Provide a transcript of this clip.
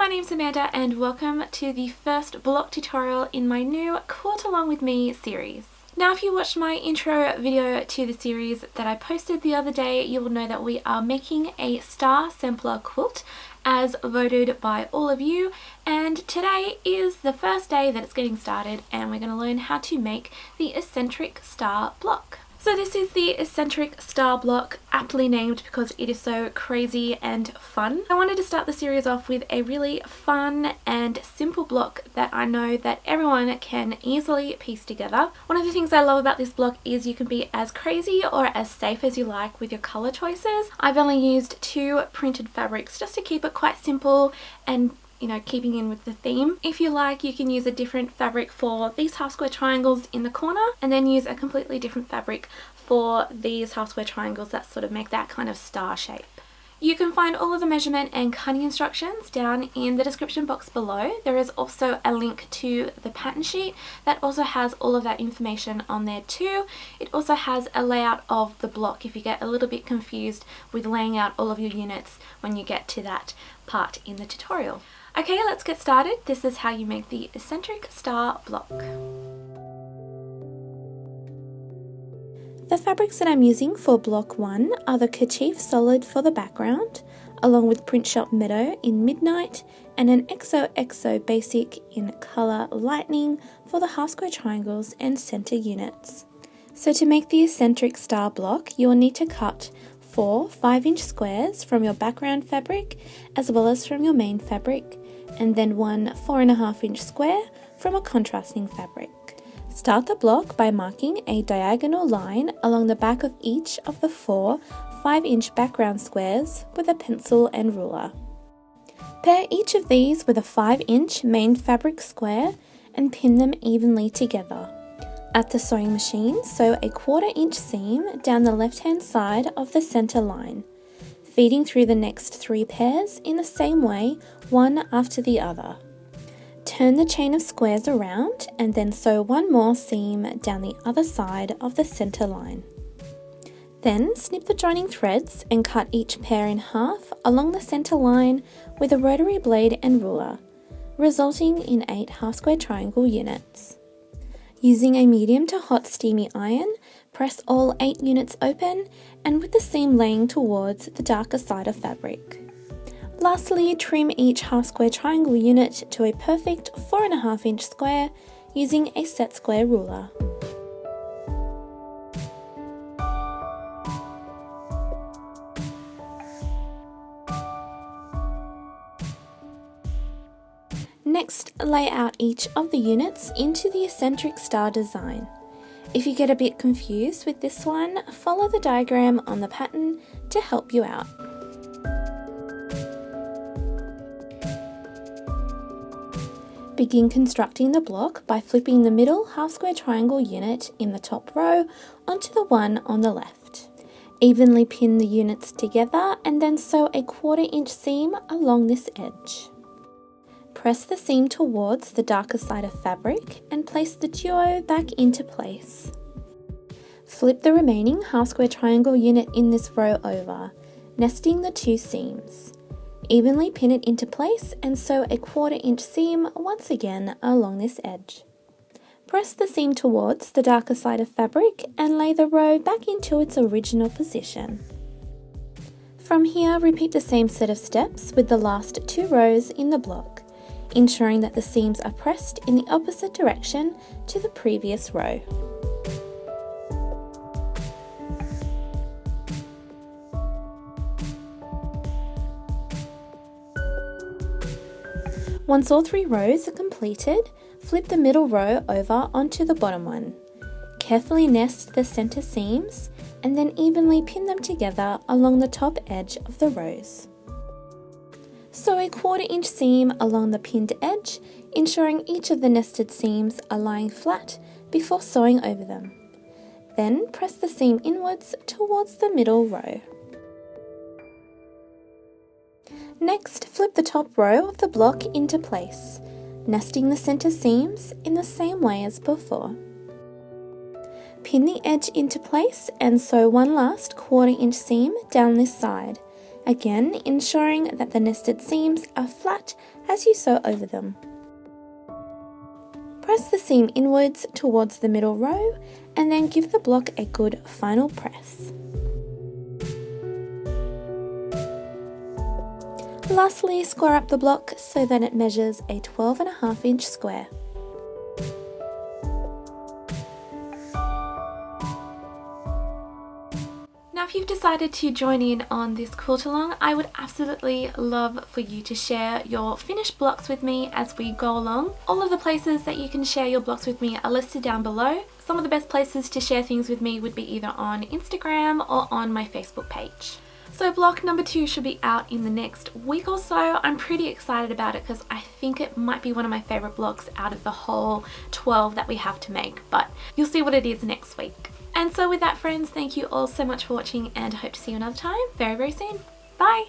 my name's Amanda and welcome to the first block tutorial in my new Quilt Along With Me series. Now if you watched my intro video to the series that I posted the other day, you will know that we are making a star sampler quilt as voted by all of you, and today is the first day that it's getting started and we're going to learn how to make the Eccentric Star block. So this is the Eccentric Star block, aptly named because it is so crazy and fun. I wanted to start the series off with a really fun and simple block that I know that everyone can easily piece together. One of the things I love about this block is you can be as crazy or as safe as you like with your colour choices. I've only used 2 printed fabrics just to keep it quite simple and keeping in with the theme. If you like, you can use a different fabric for these half square triangles in the corner and then use a completely different fabric for these half square triangles that sort of make that kind of star shape. You can find all of the measurement and cutting instructions down in the description box below. There is also a link to the pattern sheet that also has all of that information on there too. It also has a layout of the block if you get a little bit confused with laying out all of your units when you get to that part in the tutorial. Okay, let's get started. This is how you make the Eccentric Star block. The fabrics that I'm using for block 1 are the Kerchief solid for the background, along with Print Shop Meadow in Midnight and an XOXO basic in colour Lightning for the half square triangles and centre units. So to make the Eccentric Star block, you will need to cut 4 5-inch squares from your background fabric as well as from your main fabric, and then 1 4.5-inch square from a contrasting fabric. Start the block by marking a diagonal line along the back of each of the 4 5-inch background squares with a pencil and ruler. Pair each of these with a 5-inch main fabric square and pin them evenly together. At the sewing machine, sew a 1/4-inch seam down the left-hand side of the centre line, feeding through the next 3 pairs in the same way, one after the other. Turn the chain of squares around and then sew 1 more seam down the other side of the centre line. Then snip the joining threads and cut each pair in half along the centre line with a rotary blade and ruler, resulting in 8 half square triangle units. Using a medium to hot steamy iron, press all 8 units open and with the seam laying towards the darker side of fabric. Lastly, trim each half square triangle unit to a perfect 4.5-inch square using a set square ruler. Next, lay out each of the units into the Eccentric Star design. If you get a bit confused with this one, follow the diagram on the pattern to help you out. Begin constructing the block by flipping the middle half square triangle unit in the top row onto the one on the left. Evenly pin the units together and then sew a 1/4-inch seam along this edge. Press the seam towards the darker side of fabric and place the duo back into place. Flip the remaining half square triangle unit in this row over, nesting the 2 seams. Evenly pin it into place and sew a 1/4-inch seam once again along this edge. Press the seam towards the darker side of fabric and lay the row back into its original position. From here, repeat the same set of steps with the last 2 rows in the block, ensuring that the seams are pressed in the opposite direction to the previous row. Once all 3 rows are completed, flip the middle row over onto the bottom one. Carefully nest the centre seams and then evenly pin them together along the top edge of the rows. Sew a 1/4-inch seam along the pinned edge, ensuring each of the nested seams are lying flat before sewing over them. Then press the seam inwards towards the middle row. Next, flip the top row of the block into place, nesting the centre seams in the same way as before. Pin the edge into place and sew one last 1/4-inch seam down this side, Again, ensuring that the nested seams are flat as you sew over them. Press the seam inwards towards the middle row and then give the block a good final press. Lastly, square up the block so that it measures a 12.5-inch square. Now if you've decided to join in on this quilt along, I would absolutely love for you to share your finished blocks with me as we go along. All of the places that you can share your blocks with me are listed down below. Some of the best places to share things with me would be either on Instagram or on my Facebook page. So block number 2 should be out in the next week or so. I'm pretty excited about it because I think it might be one of my favorite blocks out of the whole 12 that we have to make, but you'll see what it is next week. And so with that, friends, thank you all so much for watching and I hope to see you another time very, very soon. Bye!